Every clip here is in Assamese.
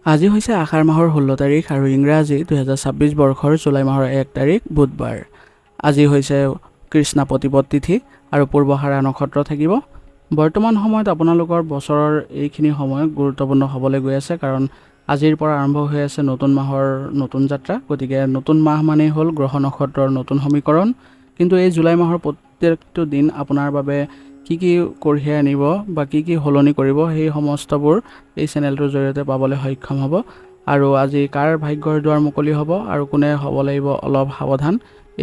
আজি হৈছে আষাৰ মাহৰ 16 তাৰিখ আৰু ইংৰাজী 2026 বৰ্ষৰ জুলাই মাহৰ 1 তাৰিখ বুধবাৰ। আজি হৈছে কৃষ্ণা প্ৰতিপদ তিথি আৰু পূৰ্বহাৰা নক্ষত্ৰ থাকিব। বৰ্তমান সময়ত আপোনালোকৰ বছৰৰ এইখিনি সময় গুৰুত্বপূৰ্ণ হ'বলৈ গৈ আছে, কাৰণ আজিৰ পৰা আৰম্ভ হৈ আছে নতুন মাহৰ নতুন যাত্ৰা। গতিকে নতুন মাহ মানেই হ'ল গ্ৰহ নক্ষত্ৰৰ নতুন সমীকৰণ। কিন্তু এই জুলাই মাহৰ প্ৰত্যেকটো দিন আপোনাৰ বাবে কি কঢ়িয়াই আনিব বা কি সলনি কৰিব, সেই সমস্তবোৰ এই চেনেলটোৰ জৰিয়তে পাবলৈ সক্ষম হ'ব। আৰু আজি কাৰ ভাগ্যৰ দুৱাৰ মুকলি হ'ব আৰু কোনে হ'ব লাগিব অলপ সাৱধান,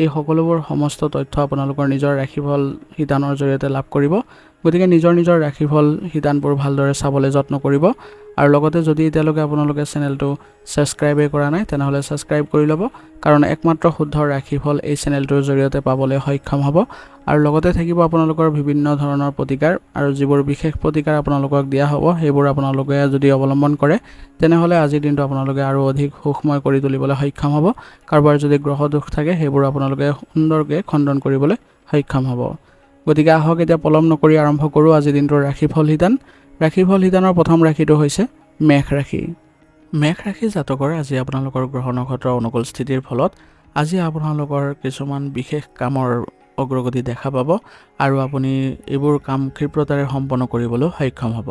এই সকলোবোৰ সমস্ত তথ্য আপোনালোকৰ নিজৰ ৰাশিফল শিতানৰ জৰিয়তে লাভ কৰিব। গতিকে নিজৰ ৰাশিফল শিতানবোৰ ভালদৰে চাবলৈ যত্ন কৰিব। আৰু লগতে যদি এতিয়ালৈকে আপোনালোকে চেনেলটো ছাবস্ক্ৰাইবেই কৰা নাই, তেনেহ'লে ছাবস্ক্ৰাইব কৰি ল'ব, কাৰণ একমাত্ৰ শুদ্ধ ৰাশিফল এই চেনেলটোৰ জৰিয়তে পাবলৈ সক্ষম হ'ব। আৰু লগতে থাকিব আপোনালোকৰ বিভিন্ন ধৰণৰ প্ৰতিকাৰ, আৰু যিবোৰ বিশেষ প্ৰতিকাৰ আপোনালোকক দিয়া হ'ব সেইবোৰ আপোনালোকে যদি অৱলম্বন কৰে, তেনেহ'লে আজিৰ দিনটো আপোনালোকে আৰু অধিক সুখময় কৰি তুলিবলৈ সক্ষম হ'ব। কাৰোবাৰ যদি গ্ৰহ দোষ থাকে সেইবোৰ আপোনালোকে সুন্দৰকৈ খণ্ডন কৰিবলৈ সক্ষম হ'ব। গতিকে আহক এতিয়া পলম নকৰি আৰম্ভ কৰোঁ আজিৰ দিনটোৰ ৰাশিফল শিতান। ৰাশিফল শিতানৰ প্ৰথম ৰাশিটো হৈছে মেষ ৰাশি। মেষ ৰাশি জাতকৰ আজি আপোনালোকৰ গ্ৰহ নক্ষত্ৰৰ অনুকূল স্থিতিৰ ফলত আজি আপোনালোকৰ কিছুমান বিশেষ কামৰ অগ্ৰগতি দেখা পাব, আৰু আপুনি এইবোৰ কাম ক্ষিপ্ৰতাৰে সম্পন্ন কৰিবলৈ সক্ষম হ'ব।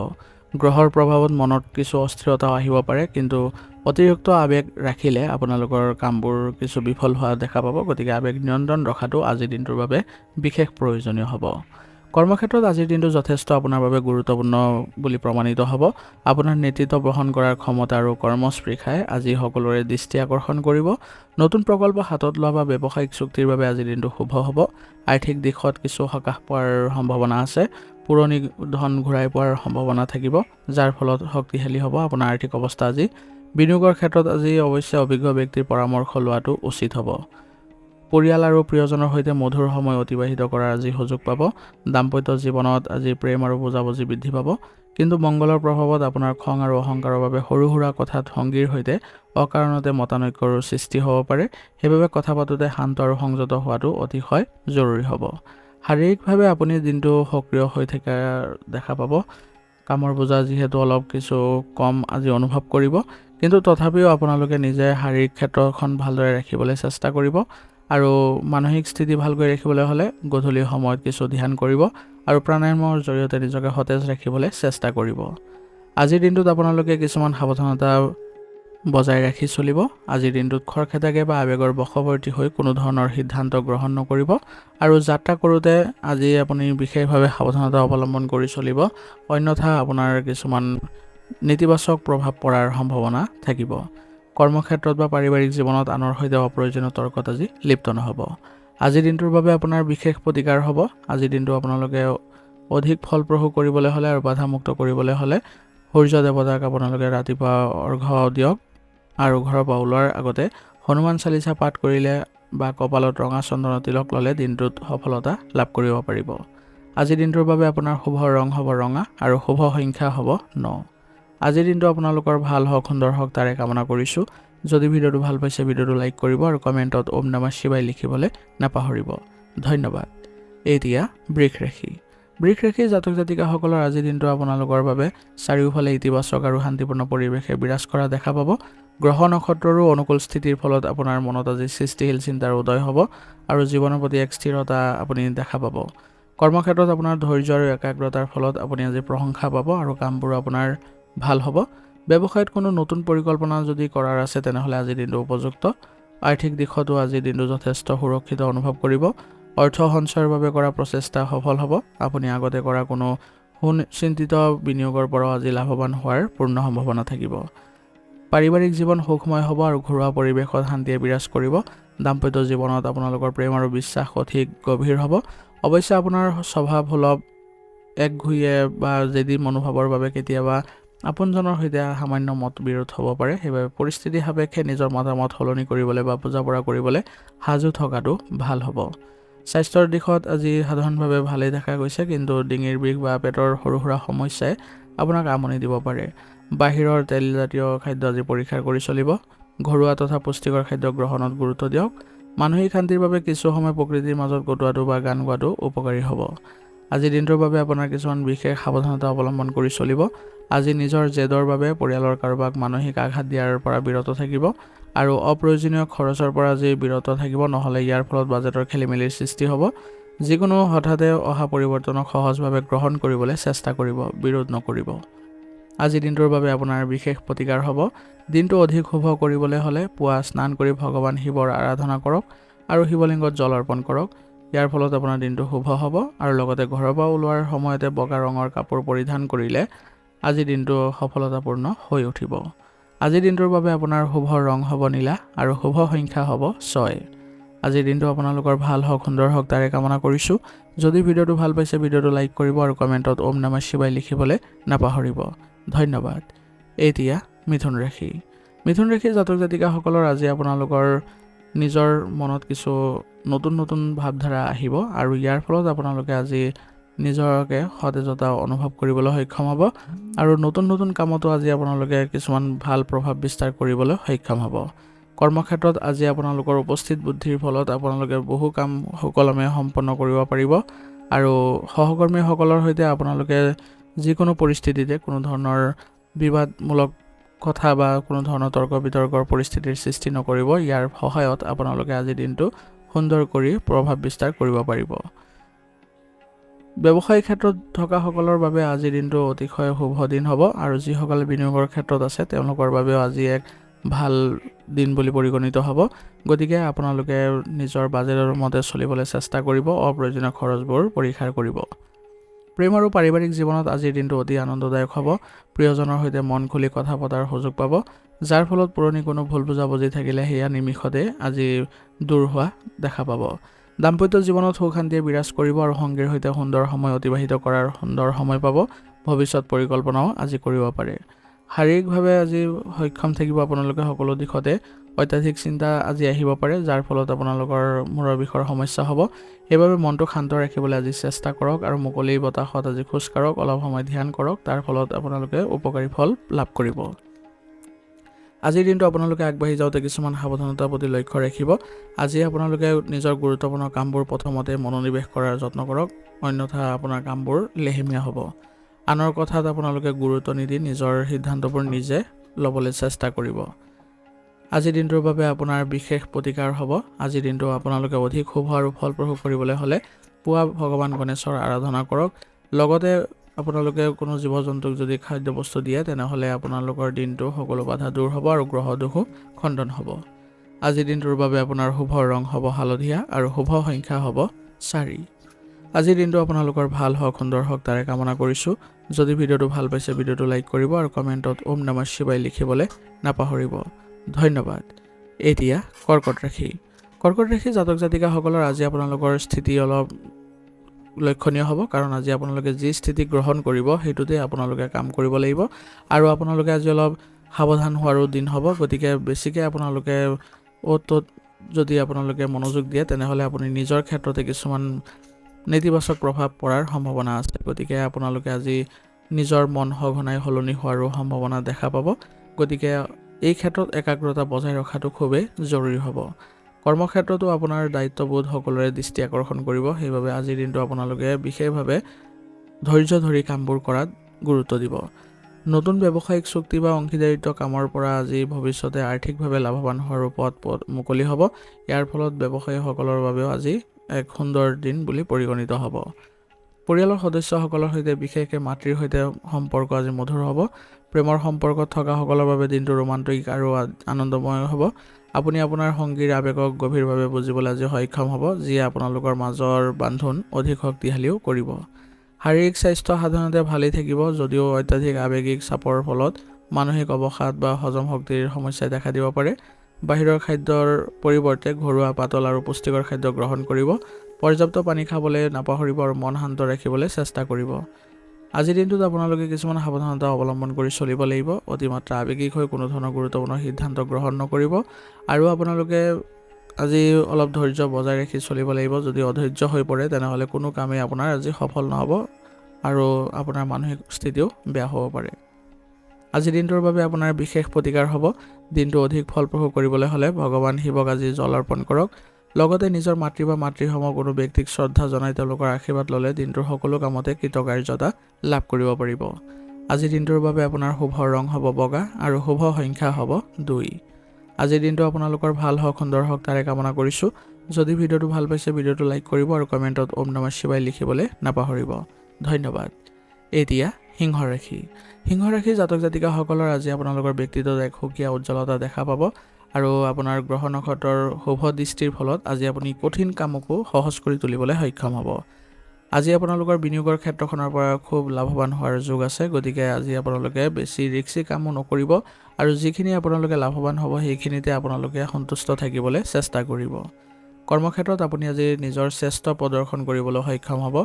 গ্ৰহৰ প্ৰভাৱত মনত কিছু অস্থিৰতাও আহিব পাৰে, কিন্তু অতিৰিক্ত আৱেগ ৰাখিলে আপোনালোকৰ কামবোৰ কিছু বিফল হোৱা দেখা পাব। গতিকে আৱেগ নিয়ন্ত্ৰণ ৰখাটো আজিৰ দিনটোৰ বাবে বিশেষ প্ৰয়োজনীয় হ'ব। কৰ্মক্ষেত্ৰত আজিৰ দিনটো যথেষ্ট আপোনাৰ বাবে গুৰুত্বপূৰ্ণ বুলি প্ৰমাণিত হ'ব। আপোনাৰ নেতৃত্ব বহন কৰাৰ ক্ষমতা আৰু কৰ্মস্পৃহাই আজি সকলোৰে দৃষ্টি আকৰ্ষণ কৰিব। নতুন প্ৰকল্প হাতত লোৱা বা ব্যৱসায়িক চুক্তিৰ বাবে আজিৰ দিনটো শুভ হ'ব। আৰ্থিক দিশত কিছু সকাহ পোৱাৰ সম্ভাৱনা আছে। পুৰণি ধন ঘূৰাই পোৱাৰ সম্ভাৱনা থাকিব, যাৰ ফলত শক্তিশালী হ'ব আপোনাৰ আৰ্থিক অৱস্থা আজি। বিনিয়োগৰ ক্ষেত্ৰত আজি অৱশ্যে অভিজ্ঞ ব্যক্তিৰ পৰামৰ্শ লোৱাটো উচিত হ'ব। পৰিয়াল আৰু প্ৰিয়জনৰ সৈতে মধুৰ সময় অতিবাহিত কৰাৰ আজি সুযোগ পাব। দাম্পত্য জীৱনত আজি প্ৰেম আৰু বুজাবুজি বৃদ্ধি পাব, কিন্তু মংগলৰ প্ৰভাৱত আপোনাৰ খং আৰু অহংকাৰৰ বাবে সৰু সুৰা কথাত সংগীৰ সৈতে অকাৰণতে মতানৈক্যৰ সৃষ্টি হ'ব পাৰে। সেইবাবে কথা পাতোঁতে শান্ত আৰু সংযত হোৱাটো অতিশয় জৰুৰী হ'ব। শাৰীৰিকভাৱে আপুনি দিনটো সক্ৰিয় হৈ থকা দেখা পাব। কামৰ বোজা যিহেতু অলপ কিছু কম আজি অনুভৱ কৰিব, কিন্তু তথাপিও আপোনালোকে নিজে শাৰীৰিক ক্ষেত্ৰখন ভালদৰে ৰাখিবলৈ চেষ্টা কৰিব। আৰু মানসিক স্থিতি ভালকৈ ৰাখিবলৈ হ'লে গধূলি সময়ত কিছু ধ্যান কৰিব আৰু প্ৰাণায়ামৰ জৰিয়তে নিজকে সতেজ ৰাখিবলৈ চেষ্টা কৰিব। আজিৰ দিনটোত আপোনালোকে কিছুমান সাৱধানতা বজাই ৰাখি চলিব। আজিৰ দিনটোত খৰখেদাকে বা আৱেগৰ বশৱৰ্তী হৈ কোনো ধৰণৰ সিদ্ধান্ত গ্ৰহণ নকৰিব, আৰু যাত্ৰা কৰোঁতে আজি আপুনি বিশেষভাৱে সাৱধানতা অৱলম্বন কৰি চলিব, অন্যথা আপোনাৰ কিছুমান নেতিবাচক প্ৰভাৱ পৰাৰ সম্ভাৱনা থাকিব। কৰ্মক্ষেত্ৰত বা পাৰিবাৰিক জীৱনত আনৰ সৈতে অপ্ৰয়োজনীয় তৰ্কত আজি লিপ্ত নহ'ব। আজিৰ দিনটোৰ বাবে আপোনাৰ বিশেষ প্ৰতিকাৰ হ'ব। আজিৰ দিনটো আপোনালোকে অধিক ফলপ্ৰসূ কৰিবলৈ হ'লে আৰু বাধামুক্ত কৰিবলৈ হ'লে সূৰ্য দেৱতাক আপোনালোকে ৰাতিপুৱা অৰ্ঘ্য দিয়ক, আৰু ঘৰৰ পৰা ওলোৱাৰ আগতে হনুমান চালিচা পাঠ কৰিলে বা কপালত ৰঙা চন্দনৰ তিলক ল'লে দিনটোত সফলতা লাভ কৰিব পাৰিব। আজিৰ দিনটোৰ বাবে আপোনাৰ শুভ ৰং হ'ব ৰঙা আৰু শুভ সংখ্যা হ'ব 9। আজিৰ দিনটো আপোনালোকৰ ভাল হওক, সুন্দৰ হওক, তাৰে কামনা কৰিছোঁ। যদি ভিডিঅ'টো ভাল পাইছে ভিডিঅ'টো লাইক কৰিব আৰু কমেণ্টত ওম নমঃ শিৱায় লিখিবলৈ নাপাহৰিব। ধন্যবাদ। এতিয়া বৃষ ৰাশি। বৃষ ৰাশিৰ জাতক জাতিকাসকলৰ আজিৰ দিনটো আপোনালোকৰ বাবে চাৰিওফালে ইতিবাচক আৰু শান্তিপূৰ্ণ পৰিৱেশে বিৰাজ কৰা দেখা পাব। গ্ৰহ নক্ষত্ৰৰো অনুকূল স্থিতিৰ ফলত আপোনাৰ মনত আজি সৃষ্টিশীল চিন্তাৰ উদয় হ'ব, আৰু জীৱনৰ প্ৰতি এক স্থিৰতা আপুনি দেখা পাব। কৰ্মক্ষেত্ৰত আপোনাৰ ধৈৰ্য আৰু একাগ্ৰতাৰ ফলত আপুনি আজি প্ৰশংসা পাব, আৰু কামবোৰ আপোনাৰ ভাল হ'ব। ব্যৱসায়ত কোনো নতুন পৰিকল্পনা যদি কৰাৰ আছে, তেনেহ'লে আজিৰ দিনটো উপযুক্ত। আৰ্থিক দিশতো আজিৰ দিনটো যথেষ্ট সুৰক্ষিত অনুভৱ কৰিব। অৰ্থ সঞ্চয়ৰ বাবে কৰা প্ৰচেষ্টা সফল হ'ব। আপুনি আগতে কৰা কোনো সুচিন্তিত বিনিয়োগৰ পৰাও আজি লাভৱান হোৱাৰ পূৰ্ণ সম্ভাৱনা থাকিব। পাৰিবাৰিক জীৱন সুখময় হ'ব, আৰু ঘৰুৱা পৰিৱেশত শান্তিয়ে বিৰাজ কৰিব। দাম্পত্য জীৱনত আপোনালোকৰ প্ৰেম আৰু বিশ্বাস অধিক গভীৰ হ'ব। অৱশ্যে আপোনাৰ স্বভাৱ সুলভ একঘূয়ে বা জেদী মনোভাৱৰ বাবে কেতিয়াবা আপোনজনৰ সৈতে সামান্য মত বিৰোধ হ'ব পাৰে। সেইবাবে পৰিস্থিতি সাপেক্ষে নিজৰ মতামত সলনি কৰিবলৈ বা বুজা পৰা কৰিবলৈ সাজু থকাটো ভাল হ'ব। স্বাস্থ্যৰ দিশত আজি সাধাৰণভাৱে ভালেই দেখা গৈছে, কিন্তু ডিঙিৰ বিষ বা পেটৰ সৰু সুৰা সমস্যাই আপোনাক আমনি দিব পাৰে। বাহিৰৰ তেলজাতীয় খাদ্য আজি পৰীক্ষা কৰি চলিব। ঘৰুৱা তথা পুষ্টিকৰ খাদ্য গ্ৰহণত গুৰুত্ব দিয়ক। মানসিক শান্তিৰ বাবে কিছু সময় প্ৰকৃতিৰ মাজত কটোৱাটো বা গান গোৱাটো উপকাৰী হ'ব। আজিৰ দিনটোৰ বাবে আপোনাৰ কিছুমান বিশেষ সাৱধানতা অৱলম্বন কৰি চলিব। আজি নিজৰ জেদৰ বাবে পৰিয়ালৰ কাৰোবাক মানসিক আঘাত দিয়াৰ পৰা বিৰত থাকিব আৰু অপ্ৰয়োজনীয় খৰচৰ পৰা আজি বিৰত থাকিব, নহ'লে ইয়াৰ ফলত বাজেটৰ খেলিমেলিৰ সৃষ্টি হ'ব। যিকোনো হঠাতে অহা পৰিৱৰ্তনক সহজভাৱে গ্ৰহণ কৰিবলৈ চেষ্টা কৰিব, বিৰোধ নকৰিব। আজিৰ দিনটোৰ বাবে আপোনাৰ বিশেষ প্ৰতিকাৰ হ'ব। দিনটো অধিক শুভ কৰিবলৈ হ'লে পুৱা স্নান কৰি ভগৱান শিৱৰ আৰাধনা কৰক আৰু শিৱলিংগত জল অৰ্পণ কৰক। ইয়াৰ ফলত আপোনাৰ দিনটো শুভ হ'ব আৰু লগতে ঘৰৰ পৰা ওলোৱাৰ সময়তে বগা ৰঙৰ কাপোৰ পৰিধান কৰিলে আজিৰ দিনটো সফলতাপূৰ্ণ হৈ উঠিব। আজিৰ দিনটোৰ বাবে আপোনাৰ শুভ ৰং হ'ব নীলা আৰু শুভ সংখ্যা হ'ব 6। আজিৰ দিনটো আপোনালোকৰ ভাল হওক, সুন্দৰ হওক তাৰে কামনা কৰিছোঁ। যদি ভিডিঅ'টো ভাল পাইছে ভিডিঅ'টো লাইক কৰিব আৰু কমেণ্টত ওম নমঃ শিৱায় লিখিবলৈ নাপাহৰিব। ধন্যবাদ। এতিয়া মিথুন ৰাশি। মিথুন ৰাশিৰ জাতক জাতিকাসকলৰ আজি আপোনালোকৰ নিজৰ মনত কিছু নতুন ভাৱধাৰা আহিব আৰু ইয়াৰ ফলত আপোনালোকে আজি নিজকে সতেজতা অনুভৱ কৰিবলৈ সক্ষম হ'ব আৰু নতুন কামতো আজি আপোনালোকে কিছুমান ভাল প্ৰভাৱ বিস্তাৰ কৰিবলৈ সক্ষম হ'ব। কৰ্মক্ষেত্ৰত আজি আপোনালোকৰ উপস্থিত বুদ্ধিৰ ফলত আপোনালোকে বহু কাম সুকলমে সম্পন্ন কৰিব পাৰিব আৰু সহকৰ্মীসকলৰ সৈতে আপোনালোকে যিকোনো পৰিস্থিতিতে কোনো ধৰণৰ বিবাদমূলক কথা বা কোনো ধৰণৰ তৰ্ক বিতৰ্কৰ পৰিস্থিতিৰ সৃষ্টি নকৰিব। ইয়াৰ সহায়ত আপোনালোকে আজিৰ দিনটো সুন্দৰ কৰি প্ৰভাৱ বিস্তাৰ কৰিব পাৰিব। ব্যৱসায়িক ক্ষেত্ৰত থকাসকলৰ বাবে আজিৰ দিনটো অতিশয় শুভ দিন হ'ব আৰু যিসকলে বিনিয়োগৰ ক্ষেত্ৰত আছে তেওঁলোকৰ বাবেও আজি এক ভাল দিন বুলি পৰিগণিত হ'ব। গতিকে আপোনালোকে নিজৰ বাজেটৰ মতে চলিবলৈ চেষ্টা কৰিব, অপ্ৰয়োজনীয় খৰচবোৰ পৰিহাৰ কৰিব। প্ৰেম আৰু পাৰিবাৰিক জীৱনত আজিৰ দিনটো অতি আনন্দদায়ক হ'ব। প্ৰিয়জনৰ সৈতে মন খুলি কথা পতাৰ সুযোগ পাব, যাৰ ফলত পুৰণি কোনো ভুল বুজাবুজি থাকিলে সেয়া নিমিষতে আজি দূৰ হোৱা দেখা পাব। দাম্পত্য জীৱনত সুখ শান্তিয়ে বিৰাজ কৰিব আৰু সংগীৰ সৈতে সুন্দৰ সময় অতিবাহিত কৰাৰ সুন্দৰ সময় পাব। ভৱিষ্যত পৰিকল্পনাও আজি কৰিব পাৰে। শাৰীৰিকভাৱে আজি সক্ষম থাকিব আপোনালোকে সকলো দিশতে। অত্যাধিক চিন্তা আজি আহিব পাৰে, যাৰ ফলত আপোনালোকৰ মূৰৰ বিষৰ সমস্যা হ'ব। সেইবাবে মনটো শান্ত ৰাখিবলৈ আজি চেষ্টা কৰক আৰু মুকলি বতাহত আজি খোজ কাঢ়ক, অলপ সময় ধ্যান কৰক, তাৰ ফলত আপোনালোকে উপকাৰী ফল লাভ কৰিব। আজিৰ দিনটো আপোনালোকে আগবাঢ়ি যাওঁতে কিছুমান সাৱধানতাৰ প্ৰতি লক্ষ্য ৰাখিব। আজি আপোনালোকে নিজৰ গুৰুত্বপূৰ্ণ কামবোৰ প্ৰথমতে মনোনিৱেশ কৰাৰ যত্ন কৰক, অন্যথা আপোনাৰ কামবোৰ লেহেমীয়া হ'ব। আনৰ কথাত আপোনালোকে গুৰুত্ব নিদি নিজৰ সিদ্ধান্তবোৰ নিজে ল'বলৈ চেষ্টা কৰিব। আজিৰ দিনটোৰ বাবে আপোনাৰ বিশেষ প্ৰতিকাৰ হ'ব। আজিৰ দিনটো আপোনালোকে অধিক শুভ আৰু ফলপ্ৰসূ কৰিবলৈ হ'লে পুৱা ভগৱান গণেশৰ আৰাধনা কৰক। লগতে আপোনালোকে কোনো জীৱ জন্তুক যদি খাদ্যবস্তু দিয়ে তেনেহ'লে আপোনালোকৰ দিনটো সকলো বাধা দূৰ হ'ব আৰু গ্ৰহ দোষো খণ্ডন হ'ব। আজিৰ দিনটোৰ বাবে আপোনাৰ শুভ ৰং হ'ব হালধীয়া আৰু শুভ সংখ্যা হ'ব 4। আজিৰ দিনটো আপোনালোকৰ ভাল হওক, সুন্দৰ হওক তাৰে কামনা কৰিছোঁ। যদি ভিডিঅ'টো ভাল পাইছে ভিডিঅ'টো লাইক কৰিব আৰু কমেণ্টত ওম নমঃ শিৱায় লিখিবলৈ নাপাহৰিব। ধন্যবাদ। এতিয়া কৰ্কট ৰাশি। কৰ্কট ৰাশি জাতক জাতিকাসকলৰ আজি আপোনালোকৰ স্থিতি অলপ লক্ষণীয় হ'ব, কাৰণ আজি আপোনালোকে যি স্থিতি গ্ৰহণ কৰিব সেইটোতে আপোনালোকে কাম কৰিব লাগিব আৰু আপোনালোকে আজি অলপ সাৱধান হোৱাৰো দিন হ'ব। গতিকে বেছিকৈ আপোনালোকে অ'ত যদি আপোনালোকে মনোযোগ দিয়ে তেনেহ'লে আপুনি নিজৰ ক্ষেত্ৰতে কিছুমান নেতিবাচক প্ৰভাৱ পৰাৰ সম্ভাৱনা আছে। গতিকে আপোনালোকে আজি নিজৰ মন সঘনাই সলনি হোৱাৰো সম্ভাৱনা দেখা পাব। গতিকে এই ক্ষেত্ৰত একাগ্ৰতা বজাই ৰখাটো খুবেই জৰুৰী হ'ব। কৰ্মক্ষেত্ৰতো আপোনাৰ দায়িত্ববোধ সকলোৰে দৃষ্টি আকৰ্ষণ কৰিব। সেইবাবে আজিৰ দিনটো আপোনালোকে বিশেষভাৱে ধৈৰ্য ধৰি কামবোৰ কৰাত গুৰুত্ব দিব। নতুন ব্যৱসায়িক চুক্তি বা অংশীদাৰিত্ব কামৰ পৰা আজি ভৱিষ্যতে আৰ্থিকভাৱে লাভৱান হোৱাৰ পথ মুকলি হ'ব। ইয়াৰ ফলত ব্যৱসায়ীসকলৰ বাবেও আজি এক সুন্দৰ দিন বুলি পৰিগণিত হ'ব। পৰিয়ালৰ সদস্যসকলৰ সৈতে বিশেষকৈ মাতৃৰ সৈতে সম্পৰ্ক আজি মধুৰ হ'ব। প্ৰেমৰ সম্পৰ্কত থকাসকলৰ বাবে দিনটো ৰোমান্টিক আৰু আনন্দময় হ'ব। আপুনি আপোনাৰ সংগীৰ আৱেগক গভীৰভাৱে বুজিবলৈ আজি সক্ষম হ'ব, যিয়ে আপোনালোকৰ মাজৰ বান্ধোন অধিক শক্তিশালীও কৰিব। শাৰীৰিক স্বাস্থ্য সাধাৰণতে ভালেই থাকিব, যদিও অত্যাধিক আৱেগিক চাপৰ ফলত মানসিক অৱসাদ বা হজম শক্তিৰ সমস্যাই দেখা দিব পাৰে। বাহিৰৰ খাদ্যৰ পৰিৱৰ্তে ঘৰুৱা পাতল আৰু পুষ্টিকৰ খাদ্য গ্ৰহণ কৰিব। পৰ্যাপ্ত পানী খাবলৈ নাপাহৰিব আৰু মন শান্ত ৰাখিবলৈ চেষ্টা কৰিব। আজিৰ দিনটোত আপোনালোকে কিছুমান সাৱধানতা অৱলম্বন কৰি চলিব লাগিব। অতিমাত্ৰা আৱেগিক হৈ কোনো ধৰণৰ গুৰুত্বপূৰ্ণ সিদ্ধান্ত গ্ৰহণ নকৰিব আৰু আপোনালোকে আজি অলপ ধৈৰ্য বজাই ৰাখি চলিব লাগিব। যদি অধৈৰ্য হৈ পৰে তেনেহ'লে কোনো কামেই আপোনাৰ আজি সফল নহ'ব আৰু আপোনাৰ মানসিক স্থিতিও বেয়া হ'ব পাৰে। আজিৰ দিনটোৰ বাবে আপোনাৰ বিশেষ প্ৰতিকাৰ হ'ব। দিনটো অধিক ফলপ্ৰসূ কৰিবলৈ হ'লে ভগৱান শিৱক আজি জল অৰ্পণ কৰক। লগতে নিজৰ মাতৃ বা মাতৃসম কোনো ব্যক্তিক শ্ৰদ্ধা জনাই তেওঁলোকৰ আশীৰ্বাদ ল'লে দিনটোৰ সকলো কামতে কৃতকাৰ্যতা লাভ কৰিব পাৰিব। আজিৰ দিনটোৰ বাবে আপোনাৰ শুভ ৰং হ'ব বগা আৰু শুভ সংখ্যা হ'ব 2। আজিৰ দিনটো আপোনালোকৰ ভাল হওক, সুন্দৰ হওক তাৰে কামনা কৰিছোঁ। যদি ভিডিঅ'টো ভাল পাইছে ভিডিঅ'টো লাইক কৰিব আৰু কমেণ্টত ওম নমঃ শিৱায় লিখিবলৈ নাপাহৰিব। ধন্যবাদ। এতিয়া সিংহ ৰাশি। সিংহ ৰাশিৰ জাতক জাতিকাসকলৰ আজি আপোনালোকৰ ব্যক্তিত্বত এক সুকীয়া উজ্জ্বলতা দেখা পাব আৰু আপোনাৰ গ্ৰহ নক্ষত্ৰৰ শুভ দৃষ্টিৰ ফলত আজি আপুনি কঠিন কামকো সহজ কৰি তুলিবলৈ সক্ষম হ'ব। আজি আপোনালোকৰ বিনিয়োগৰ ক্ষেত্ৰখনৰ পৰা খুব লাভৱান হোৱাৰ যোগ আছে। গতিকে আজি আপোনালোকে বেছি ৰিস্কি কামো নকৰিব আৰু যিখিনি আপোনালোকে লাভৱান হ'ব সেইখিনিতে আপোনালোকে সন্তুষ্ট থাকিবলৈ চেষ্টা কৰিব। কৰ্মক্ষেত্ৰত আপুনি আজি নিজৰ শ্ৰেষ্ঠ প্ৰদৰ্শন কৰিবলৈ সক্ষম হ'ব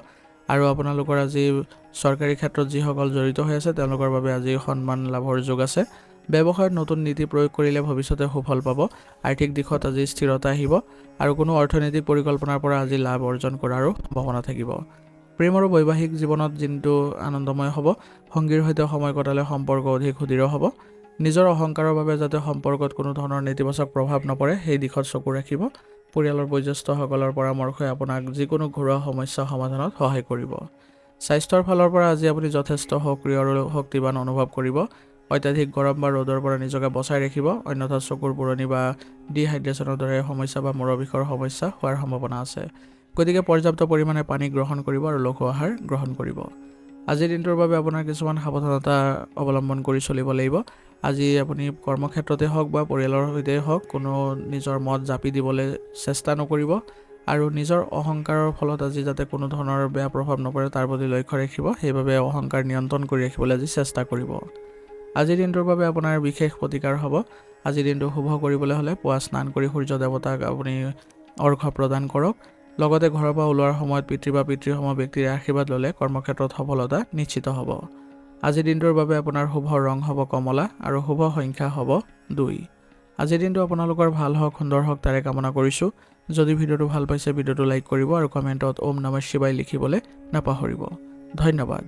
আৰু আপোনালোকৰ আজি চৰকাৰী ক্ষেত্ৰত যিসকল জড়িত হৈ আছে তেওঁলোকৰ বাবে আজি সন্মান লাভৰ যোগ আছে। ব্যৱসায়ত নতুন নীতি প্ৰয়োগ কৰিলে ভৱিষ্যতে সুফল পাব। আৰ্থিক দিশত আজি স্থিৰতা আহিব আৰু কোনো অৰ্থনৈতিক পৰিকল্পনাৰ পৰা আজি লাভ অৰ্জন কৰাৰো সম্ভাৱনা থাকিব। প্ৰেম আৰু বৈবাহিক জীৱনত দিনটো আনন্দময় হ'ব। সংগীৰ সৈতে সময় কটালে সম্পৰ্ক অধিক সুদৃঢ় হ'ব। নিজৰ অহংকাৰৰ বাবে যাতে সম্পৰ্কত কোনো ধৰণৰ নেতিবাচক প্ৰভাৱ নপৰে সেই দিশত চকু ৰাখিব। পৰিয়ালৰ বয়োজ্যেষ্ঠসকলৰ পৰামৰ্শই আপোনাক যিকোনো ঘৰুৱা সমস্যা সমাধানত সহায় কৰিব। স্বাস্থ্যৰ ফালৰ পৰা আজি আপুনি যথেষ্ট সক্ৰিয় আৰু শক্তিবান অনুভৱ কৰিব। অত্যাধিক গৰম বা ৰ'দৰ পৰা নিজকে বচাই ৰাখিব, অন্যথা চকুৰ পুৰণি বা ডিহাইড্ৰেশ্যনৰ দৰে সমস্যা বা মূৰৰ বিষৰ সমস্যা হোৱাৰ সম্ভাৱনা আছে। গতিকে পৰ্যাপ্ত পৰিমাণে পানী গ্ৰহণ কৰিব আৰু লঘু আহাৰ গ্ৰহণ কৰিব। আজিৰ দিনটোৰ বাবে আপোনাৰ কিছুমান সাৱধানতা অৱলম্বন কৰি চলিব লাগিব। আজি আপুনি কৰ্মক্ষেত্ৰতে হওক বা পৰিয়ালৰ সৈতে হওক কোনো নিজৰ মত জাপি দিবলৈ চেষ্টা নকৰিব আৰু নিজৰ অহংকাৰৰ ফলত আজি যাতে কোনো ধৰণৰ বেয়া প্ৰভাৱ নপৰে তাৰ প্ৰতি লক্ষ্য ৰাখিব। সেইবাবে অহংকাৰ নিয়ন্ত্ৰণ কৰি ৰাখিবলৈ আজি চেষ্টা কৰিব। আজিৰ দিনটোৰ বাবে আপোনাৰ বিশেষ প্ৰতিকাৰ হ'ব। আজিৰ দিনটো শুভ কৰিবলৈ হ'লে পুৱা স্নান কৰি সূৰ্য দেৱতাক আপুনি অৰ্ঘ্য প্ৰদান কৰক। লগতে ঘৰৰ পৰা ওলোৱাৰ সময়ত পিতৃ বা পিতৃসম ব্যক্তিৰ আশীৰ্বাদ ল'লে কৰ্মক্ষেত্ৰত সফলতা নিশ্চিত হ'ব। আজিৰ দিনটোৰ বাবে আপোনাৰ শুভ ৰং হ'ব কমলা আৰু শুভ সংখ্যা হ'ব 2। আজিৰ দিনটো আপোনালোকৰ ভাল হওক, সুন্দৰ হওক তাৰে কামনা কৰিছোঁ। যদি ভিডিঅ'টো ভাল পাইছে ভিডিঅ'টো লাইক কৰিব আৰু কমেণ্টত ওম নমঃ শিৱায় লিখিবলৈ নাপাহৰিব। ধন্যবাদ।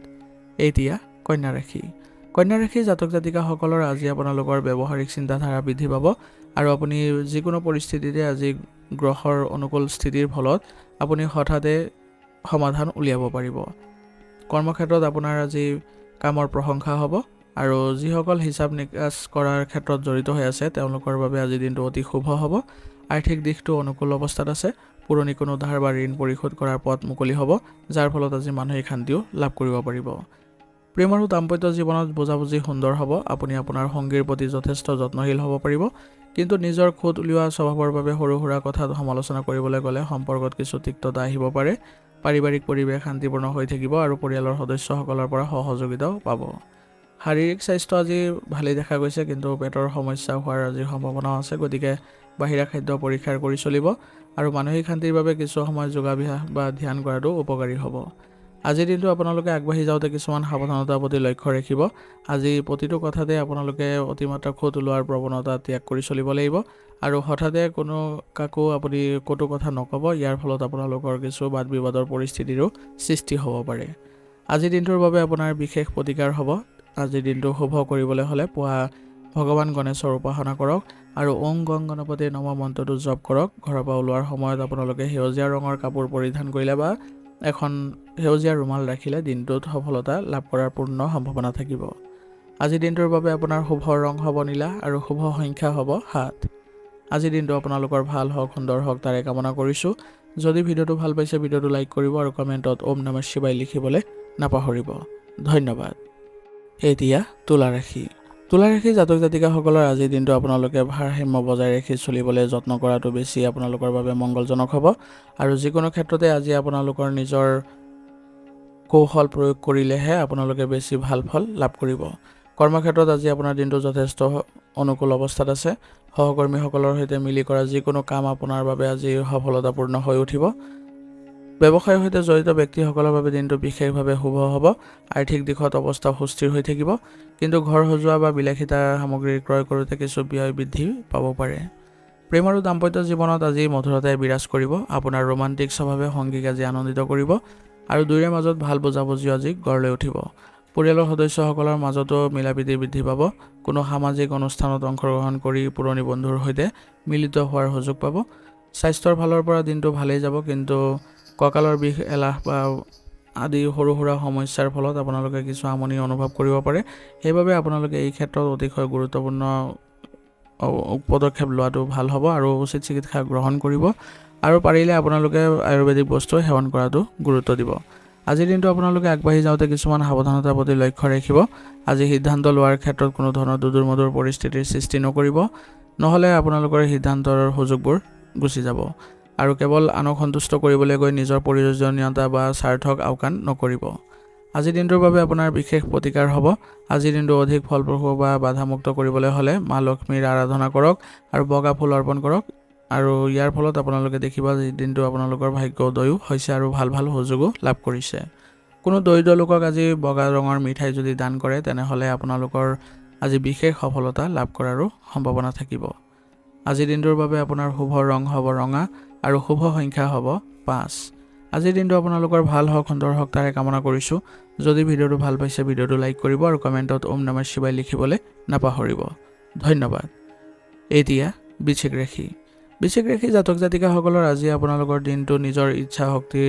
এতিয়া কন্যা ৰাশি। কন্যা ৰাশিৰ জাতক জাতিকাসকলৰ আজি আপোনালোকৰ ব্যৱহাৰিক চিন্তাধাৰা বৃদ্ধি পাব আৰু আপুনি যিকোনো পৰিস্থিতিতে আজি গ্ৰহৰ অনুকূল স্থিতিৰ ফলত আপুনি হঠাতে সমাধান উলিয়াব পাৰিব। কৰ্মক্ষেত্ৰত আপোনাৰ আজি কামৰ প্ৰশংসা হ'ব আৰু যিসকল হিচাপ নিকাচ কৰাৰ ক্ষেত্ৰত জড়িত হৈ আছে তেওঁলোকৰ বাবে আজিৰ দিনটো অতি শুভ হ'ব। আৰ্থিক দিশটো অনুকূল অৱস্থাত আছে। পুৰণি কোনো ধাৰ বা ঋণ পৰিশোধ কৰাৰ পথ মুকলি হ'ব, যাৰ ফলত আজি মানসিক শান্তিও লাভ কৰিব পাৰিব। প্ৰেম আৰু দাম্পত্য জীৱনত বুজাবুজি সুন্দৰ হ'ব। আপুনি আপোনাৰ সংগীৰ প্ৰতি যথেষ্ট যত্নশীল হ'ব পাৰিব, কিন্তু নিজৰ খুঁত উলিওৱা স্বভাৱৰ বাবে সৰু সুৰা কথাত সমালোচনা কৰিবলৈ গ'লে সম্পৰ্কত কিছু তিক্ততা আহিব পাৰে। পাৰিবাৰিক পৰিৱেশ শান্তিপূৰ্ণ হৈ থাকিব আৰু পৰিয়ালৰ সদস্যসকলৰ পৰা সহযোগিতাও পাব। শাৰীৰিক স্বাস্থ্য আজি ভালেই দেখা গৈছে, কিন্তু পেটৰ সমস্যা হোৱাৰ আজি সম্ভাৱনাও আছে। গতিকে বাহিৰা খাদ্য পৰীক্ষা কৰি চলিব আৰু মানসিক শান্তিৰ বাবে কিছু সময় যোগাভ্যাস বা ধ্যান কৰাটো উপকাৰী হ'ব। আজিৰ দিনটো আপোনালোকে আগবাঢ়ি যাওঁতে কিছুমান সাৱধানতাৰ প্ৰতি লক্ষ্য ৰাখিব। আজি প্ৰতিটো কথাতে আপোনালোকে অতিমাত্ৰা খুঁত ওলোৱাৰ প্ৰৱণতা ত্যাগ কৰি চলিব লাগিব আৰু হঠাতে কোনো কাকো আপুনি কটু কথা নক'ব। ইয়াৰ ফলত আপোনালোকৰ কিছু বাদ বিবাদৰ পৰিস্থিতিৰো সৃষ্টি হ'ব পাৰে। আজিৰ দিনটোৰ বাবে আপোনাৰ বিশেষ প্ৰতিকাৰ হ'ব। আজিৰ দিনটো শুভ কৰিবলৈ হ'লে পুৱা ভগৱান গণেশৰ উপাসনা কৰক আৰু ওম গং গণপতি নমঃ মন্ত্ৰটো জপ কৰক। ঘৰৰ পৰা ওলোৱাৰ সময়ত আপোনালোকে সেউজীয়া ৰঙৰ কাপোৰ পৰিধান কৰিলে বা এখন সেউজীয়া ৰুমাল ৰাখিলে দিনটোত সফলতা লাভ কৰাৰ পূৰ্ণ সম্ভাৱনা থাকিব। আজিৰ দিনটোৰ বাবে আপোনাৰ শুভ ৰং হ'ব নীলা আৰু শুভ সংখ্যা হ'ব 7। আজিৰ দিনটো আপোনালোকৰ ভাল হওক, সুন্দৰ হওক তাৰে কামনা কৰিছোঁ। যদি ভিডিঅ'টো ভাল পাইছে ভিডিঅ'টো লাইক কৰিব আৰু কমেণ্টত ওম নমঃ শিৱায় লিখিবলৈ নাপাহৰিব। ধন্যবাদ। এতিয়া তুলা ৰাশি। তুলা ৰাশি জাতক জাতিকাসকলৰ আজিৰ দিনটো আপোনালোকে ভাৰসাম্য বজাই ৰাখি চলিবলৈ যত্ন কৰাটো বেছি আপোনালোকৰ বাবে মংগলজনক হ'ব আৰু যিকোনো ক্ষেত্ৰতে আজি আপোনালোকৰ নিজৰ কৌশল প্ৰয়োগ কৰিলেহে আপোনালোকে বেছি ভাল ফল লাভ কৰিব। কৰ্মক্ষেত্ৰত আজি আপোনাৰ দিনটো যথেষ্ট অনুকূল অৱস্থাত আছে। সহকৰ্মীসকলৰ সৈতে মিলি কৰা যিকোনো কাম আপোনাৰ বাবে আজি সফলতাপূৰ্ণ হৈ উঠিব। ব্যৱসায়ৰ সৈতে জড়িত ব্যক্তিসকলৰ বাবে দিনটো বিশেষভাৱে শুভ হ'ব। আৰ্থিক দিশত অৱস্থা সুস্থিৰ হৈ থাকিব, কিন্তু ঘৰ সজোৱা বা বিলাসিতা সামগ্ৰী ক্ৰয় কৰোঁতে কিছু ব্যয় বৃদ্ধি পাব পাৰে। প্ৰেম আৰু দাম্পত্য জীৱনত আজি মধুৰতাই বিৰাজ কৰিব। আপোনাৰ ৰোমান্টিক স্বভাৱে সংগীক আজি আনন্দিত কৰিব আৰু দুয়োৰে মাজত ভাল বুজাবুজি আজি গঢ় লৈ উঠিব। পৰিয়ালৰ সদস্যসকলৰ মাজতো মিলাপ্ৰীতি বৃদ্ধি পাব। কোনো সামাজিক অনুষ্ঠানত অংশগ্ৰহণ কৰি পুৰণি বন্ধুৰ সৈতে মিলিত হোৱাৰ সুযোগ পাব। স্বাস্থ্যৰ ফালৰ পৰা দিনটো ভালেই যাব, কিন্তু কঁকালৰ বিষ, এলাহ বা আদি সৰু সুৰা সমস্যাৰ ফলত আপোনালোকে কিছু আমনি অনুভৱ কৰিব পাৰে। সেইবাবে আপোনালোকে এই ক্ষেত্ৰত অতিশয় গুৰুত্বপূৰ্ণ পদক্ষেপ লোৱাটো ভাল হ'ব আৰু উচিত চিকিৎসা গ্ৰহণ কৰিব, আৰু পাৰিলে আপোনালোকে আয়ুৰ্বেদিক বস্তু সেৱন কৰাটো গুৰুত্ব দিব। আজিৰ দিনটো আপোনালোকে আগবাঢ়ি যাওঁতে কিছুমান সাৱধানতাৰ প্ৰতি লক্ষ্য ৰাখিব। আজি সিদ্ধান্ত লোৱাৰ ক্ষেত্ৰত কোনো ধৰণৰ দুধুৰ মধুৰ পৰিস্থিতিৰ সৃষ্টি নকৰিব, নহ'লে আপোনালোকৰ সিদ্ধান্তৰ সুযোগবোৰ গুচি যাব। আৰু কেৱল আনক সন্তুষ্ট কৰিবলৈ গৈ নিজৰ প্ৰয়োজনীয়তা বা স্বাৰ্থক আওকাণ নকৰিব। আজিৰ দিনটোৰ বাবে আপোনাৰ বিশেষ প্ৰতিকাৰ হ'ব। আজিৰ দিনটো অধিক ফলপ্ৰসূ বা বাধামুক্ত কৰিবলৈ হ'লে মা লক্ষ্মীৰ আৰাধনা কৰক আৰু বগা ফুল অৰ্পণ কৰক, আৰু ইয়াৰ ফলত আপোনালোকে দেখিব যে দিনটো আপোনালোকৰ ভাগ্য উদয়ো হৈছে আৰু ভাল ভাল সুযোগো লাভ কৰিছে। কোনো দৰিদ্ৰ লোকক আজি বগা ৰঙৰ মিঠাই যদি দান কৰে, তেনেহ'লে আপোনালোকৰ আজি বিশেষ সফলতা লাভ কৰাৰো সম্ভাৱনা থাকিব। আজিৰ দিনটোৰ বাবে আপোনাৰ শুভ ৰং হ'ব ৰঙা আৰু শুভ সংখ্যা হ'ব 5। আজিৰ দিনটো আপোনালোকৰ ভাল হওক, সুন্দৰ হওক তাৰে কামনা কৰিছোঁ। যদি ভিডিঅ'টো ভাল পাইছে ভিডিঅ'টো লাইক কৰিব আৰু কমেণ্টত ওম নমঃ শিৱায় লিখিবলৈ নাপাহৰিব। ধন্যবাদ। এতিয়া বৃশ্চিক ৰাশি। বৃশ্চিক ৰাশি জাতক জাতিকাসকলৰ আজি আপোনালোকৰ দিনটো নিজৰ ইচ্ছা শক্তি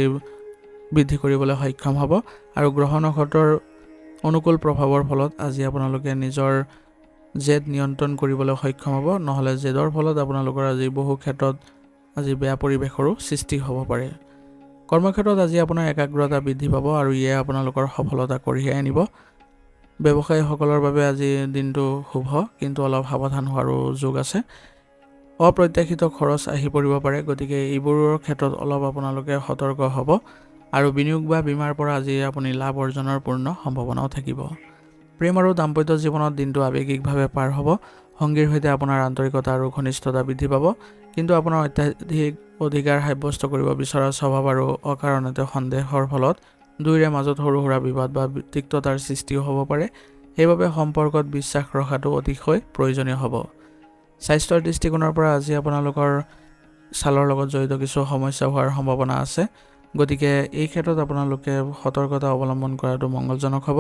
বৃদ্ধি কৰিবলৈ সক্ষম হ'ব, আৰু গ্ৰহ নক্ষত্ৰৰ অনুকূল প্ৰভাৱৰ ফলত আজি আপোনালোকে নিজৰ জেদ নিয়ন্ত্ৰণ কৰিবলৈ সক্ষম হ'ব, নহ'লে জেদৰ ফলত আপোনালোকৰ আজি বহু ক্ষেত্ৰত আজি বেয়া পৰিৱেশৰো সৃষ্টি হ'ব পাৰে। কৰ্মক্ষেত্ৰত আজি আপোনাৰ একাগ্ৰতা বৃদ্ধি পাব আৰু ইয়ে আপোনালোকৰ সফলতা কঢ়িয়াই আনিব। ব্যৱসায়ীসকলৰ বাবে আজি দিনটো শুভ, কিন্তু অলপ সাৱধান হোৱাৰো যোগ আছে। অপ্ৰত্যাশিত খৰচ আহি পৰিব পাৰে, গতিকে এইবোৰৰ ক্ষেত্ৰত অলপ আপোনালোকে সতৰ্ক হ'ব, আৰু বিনিয়োগ বা বীমাৰ পৰা আজি আপুনি লাভ অৰ্জনৰ পূৰ্ণ সম্ভাৱনাও থাকিব। প্ৰেম আৰু দাম্পত্য জীৱনত দিনটো আৱেগিকভাৱে পাৰ হ'ব। সংগীৰ সৈতে আপোনাৰ আন্তৰিকতা আৰু ঘনিষ্ঠতা বৃদ্ধি পাব, কিন্তু আপোনাৰ অত্যাধিক অধিকাৰ সাব্যস্ত কৰিব বিচৰা স্বভাৱ আৰু অকাৰণতে সন্দেহৰ ফলত দুয়োৰে মাজত সৰু সুৰা বিবাদ বা তিক্ততাৰ সৃষ্টিও হ'ব পাৰে। সেইবাবে সম্পৰ্কত বিশ্বাস ৰখাটো অতিশয় প্ৰয়োজনীয় হ'ব। স্বাস্থ্যৰ দৃষ্টিকোণৰ পৰা আজি আপোনালোকৰ ছালৰ লগত জড়িত কিছু সমস্যা হোৱাৰ সম্ভাৱনা আছে, গতিকে এই ক্ষেত্ৰত আপোনালোকে সতৰ্কতা অৱলম্বন কৰাটো মংগলজনক হ'ব,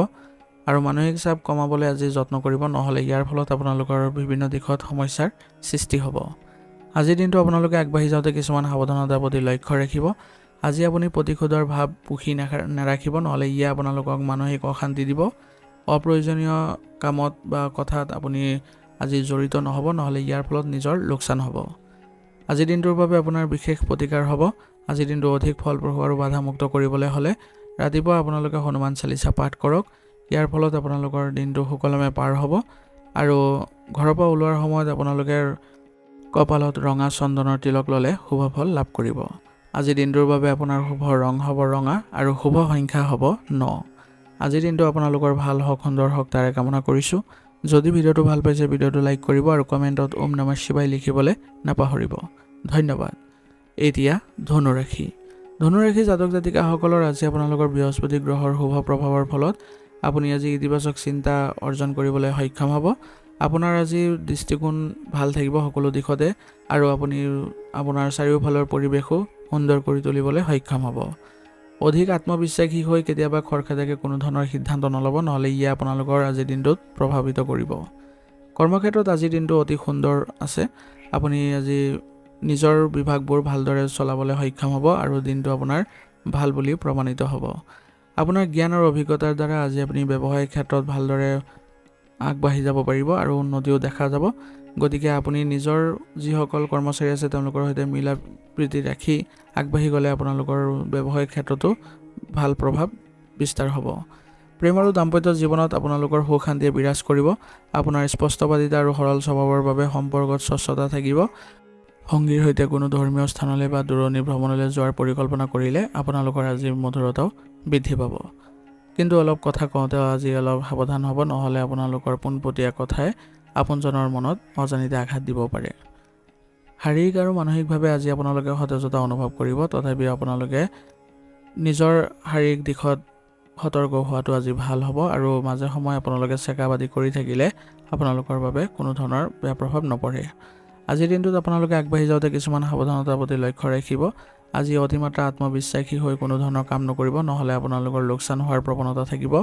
আৰু মানসিক চাপ কমাবলৈ আজি যত্ন কৰিব, নহ'লে ইয়াৰ ফলত আপোনালোকৰ বিভিন্ন দিশত সমস্যাৰ সৃষ্টি হ'ব। আজিৰ দিনটো আপোনালোকে আগবাঢ়ি যাওঁতে কিছুমান সাৱধানতাৰ প্ৰতি লক্ষ্য ৰাখিব। আজি আপুনি প্ৰতিশোধৰ ভাৱ পুহি নাৰাখিব, নহ'লে ইয়ে আপোনালোকক মানসিক অশান্তি দিব। অপ্ৰয়োজনীয় কামত বা কথাত আপুনি আজি জড়িত নহ'ব, নহ'লে ইয়াৰ ফলত নিজৰ লোকচান হ'ব। আজিৰ দিনটোৰ বাবে আপোনাৰ বিশেষ প্ৰতিকাৰ হ'ব। আজিৰ দিনটো অধিক ফলপ্ৰসূ আৰু বাধামুক্ত কৰিবলৈ হ'লে ৰাতিপুৱা আপোনালোকে হনুমান চালিচা পাঠ কৰক। ইয়াৰ ফলত আপোনালোকৰ দিনটো সুকলমে পাৰ হ'ব, আৰু ঘৰৰ পৰা ওলোৱাৰ সময়ত আপোনালোকে কপালত ৰঙা চন্দনৰ তিলক ল'লে শুভ ফল লাভ কৰিব। আজিৰ দিনটোৰ বাবে আপোনাৰ শুভ ৰং হ'ব ৰঙা আৰু শুভ সংখ্যা হ'ব 9। আজিৰ দিনটো আপোনালোকৰ ভাল হওক, সুন্দৰ হওক তাৰে কামনা কৰিছোঁ। যদি ভিডিঅ'টো ভাল পাইছে ভিডিঅ'টো লাইক কৰিব আৰু কমেণ্টত ওম নমঃ শিৱায় লিখিবলৈ নাপাহৰিব। ধন্যবাদ। এতিয়া ধনুৰাশি। ধনুৰাশি জাতক জাতিকাসকলৰ আজি আপোনালোকৰ বৃহস্পতি গ্ৰহৰ শুভ প্ৰভাৱৰ ফলত আপুনি আজি ইতিবাচক চিন্তা অৰ্জন কৰিবলৈ সক্ষম হ'ব। আপোনাৰ আজি দৃষ্টিকোণ ভাল থাকিব সকলো দিশতে, আৰু আপুনি আপোনাৰ চাৰিওফালৰ পৰিৱেশো সুন্দৰ কৰি তুলিবলৈ সক্ষম হ'ব। অধিক আত্মবিশ্বাসী হৈ কেতিয়াবা খৰখেদাকে কোনো ধৰণৰ সিদ্ধান্ত নল'ব, নহ'লে ইয়ে আপোনালোকৰ আজিৰ দিনটোত প্ৰভাৱিত কৰিব। কৰ্মক্ষেত্ৰত আজিৰ দিনটো অতি সুন্দৰ আছে। আপুনি আজি নিজৰ বিভাগবোৰ ভালদৰে চলাবলৈ সক্ষম হ'ব, আৰু দিনটো আপোনাৰ ভাল বুলি প্ৰমাণিত হ'ব। আপোনাৰ জ্ঞান আৰু অভিজ্ঞতাৰ দ্বাৰা আজি আপুনি ব্যৱসায়িক ক্ষেত্ৰত ভালদৰে আগবাঢ়ি যাব পাৰিব আৰু উন্নতিও দেখা যাব। গতিকে আপুনি নিজৰ যিসকল কৰ্মচাৰী আছে তেওঁলোকৰ সৈতে মিলা প্ৰীতি ৰাখি আগবাঢ়ি গ'লে আপোনালোকৰ ব্যৱসায়িক ক্ষেত্ৰতো ভাল প্ৰভাৱ বিস্তাৰ হ'ব। প্ৰেম আৰু দাম্পত্য জীৱনত আপোনালোকৰ সুখ শান্তিয়ে বিৰাজ কৰিব। আপোনাৰ স্পষ্টবাদিতা আৰু সৰল স্বভাৱৰ বাবে সম্পৰ্কত স্বচ্ছতা থাকিব। সংগীৰ সৈতে কোনো ধৰ্মীয় স্থানলৈ বা দূৰণি ভ্ৰমণলৈ যোৱাৰ পৰিকল্পনা কৰিলে আপোনালোকৰ আজি মধুৰতাও বৃদ্ধি পাব, কিন্তু অলপ কথা কওঁতে আজি অলপ সাৱধান হ'ব, নহ'লে আপোনালোকৰ পোনপটীয়া কথাই আপোনজনৰ মনত অজানিতে আঘাত দিব পাৰে। শাৰীৰিক আৰু মানসিকভাৱে আজি আপোনালোকে সতেজতা অনুভৱ কৰিব, তথাপিও আপোনালোকে নিজৰ শাৰীৰিক দিশত সতৰ্ক হোৱাটো আজি ভাল হ'ব, আৰু মাজে সময়ে আপোনালোকে চেকআপ আদি কৰি থাকিলে আপোনালোকৰ বাবে কোনো ধৰণৰ বেয়া প্ৰভাৱ নপৰে। আজিৰ দিনটোত আপোনালোকে আগবাঢ়ি যাওঁতে কিছুমান সাৱধানতাৰ প্ৰতি লক্ষ্য ৰাখিব। আজি অতিমাত্ৰা আত্মবিশ্বাসী হৈ কোনো ধৰণৰ কাম নকৰিব, নহ'লে আপোনালোকৰ লোকচান হোৱাৰ প্ৰৱণতা থাকিব।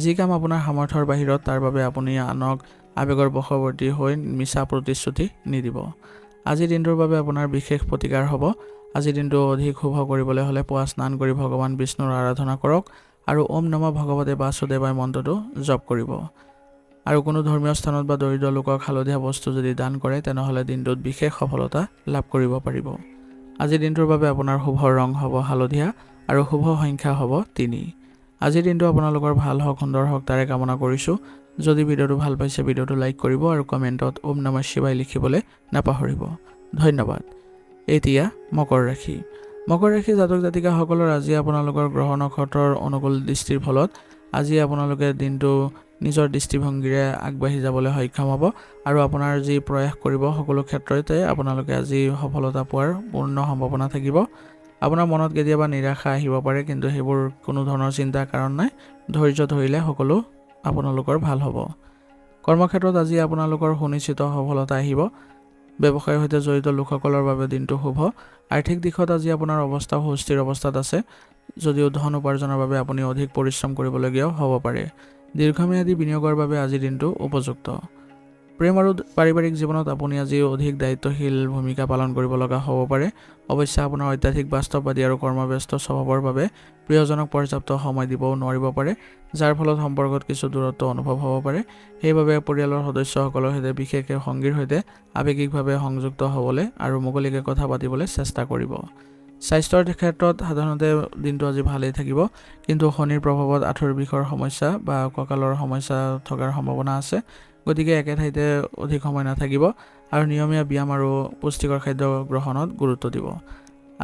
যি কাম আপোনাৰ সামৰ্থ্যৰ বাহিৰত তাৰ বাবে আপুনি আনক আৱেগৰ বশৱৰ্তী হৈ মিছা প্ৰতিশ্ৰুতি নিদিব। আজিৰ দিনটোৰ বাবে আপোনাৰ বিশেষ প্ৰতিকাৰ হ'ব। আজিৰ দিনটো অধিক শুভ কৰিবলৈ হ'লে পুৱা স্নান কৰি ভগৱান বিষ্ণুৰ আৰাধনা কৰক আৰু ওম নমঃ ভগৱতে বাসুদেৱায় মন্ত্ৰটো জপ কৰিব। আৰু কোনো ধৰ্মীয় স্থানত বা দৰিদ্ৰ লোকক হালধীয়া বস্তু যদি দান কৰে তেনেহ'লে দিনটোত বিশেষ সফলতা লাভ কৰিব পাৰিব। আজিৰ দিনটোৰ বাবে আপোনাৰ শুভ ৰং হ'ব হালধীয়া আৰু শুভ সংখ্যা হ'ব 3। আজিৰ দিনটো আপোনালোকৰ ভাল হওক, সুন্দৰ হওক তাৰে কামনা কৰিছোঁ। যদি ভিডিঅ'টো ভাল পাইছে ভিডিঅ'টো লাইক কৰিব আৰু কমেণ্টত ওম নমঃ শিৱায় লিখিবলৈ নাপাহৰিব। ধন্যবাদ। এতিয়া মকৰ ৰাশি। মকৰ ৰাশি জাতক জাতিকাসকলৰ আজি আপোনালোকৰ গ্ৰহ নক্ষত্ৰৰ অনুকূল দৃষ্টিৰ ফলত আজি আপোনালোকে দিনটো নিজৰ দৃষ্টিভংগীৰে আগবাঢ়ি যাবলৈ সক্ষম হ'ব আৰু আপোনাৰ যি প্ৰয়াস কৰিব সকলো ক্ষেত্ৰতে আপোনালোকে আজি সফলতা পোৱাৰ পূৰ্ণ সম্ভাৱনা থাকিব। আপোনাৰ মনত কেতিয়াবা নিৰাশা আহিব পাৰে, কিন্তু সেইবোৰ কোনো ধৰণৰ চিন্তাৰ কাৰণ নাই। ধৈৰ্য ধৰিলে সকলো আপোনালোকৰ ভাল হ'ব। কৰ্মক্ষেত্ৰত আজি আপোনালোকৰ সুনিশ্চিত সফলতা আহিব। ব্যৱসায়ৰ সৈতে জড়িত লোকসকলৰ বাবে দিনটো শুভ। আৰ্থিক দিশত আজি আপোনাৰ অৱস্থা সুস্থিৰ অৱস্থাত আছে, যদিও ধন উপাৰ্জনৰ বাবে আপুনি অধিক পৰিশ্ৰম কৰিবলগীয়াও হ'ব পাৰে। দীৰ্ঘম্যাদী বিনিয়োগৰ বাবে আজিৰ দিনটো উপযুক্ত। প্ৰেম আৰু পাৰিবাৰিক জীৱনত আপুনি আজি অধিক দায়িত্বশীল ভূমিকা পালন কৰিব লগা হ'ব পাৰে। অৱশ্যে আপোনাৰ অত্যাধিক বাস্তৱবাদী আৰু কৰ্মব্যস্ত স্বভাৱৰ বাবে প্ৰিয়জনক পৰ্যাপ্ত সময় দিবও নোৱাৰিব পাৰে, যাৰ ফলত সম্পৰ্কত কিছু দূৰত্ব অনুভৱ হ'ব পাৰে। সেইবাবে পৰিয়ালৰ সদস্যসকলৰ সৈতে বিশেষকৈ সংগীৰ সৈতে আৱেগিকভাৱে সংযুক্ত হ'বলৈ আৰু মুকলিকৈ কথা পাতিবলৈ চেষ্টা কৰিব। স্বাস্থ্যৰ ক্ষেত্ৰত সাধাৰণতে দিনটো আজি ভালেই থাকিব, কিন্তু শনিৰ প্ৰভাৱত আঁঠুৰ বিষৰ সমস্যা বা কঁকালৰ সমস্যা থকাৰ সম্ভাৱনা আছে। গতিকে একে ঠাইতে অধিক সময় নাথাকিব আৰু নিয়মীয়া ব্যায়াম আৰু পুষ্টিকৰ খাদ্য গ্ৰহণত গুৰুত্ব দিব।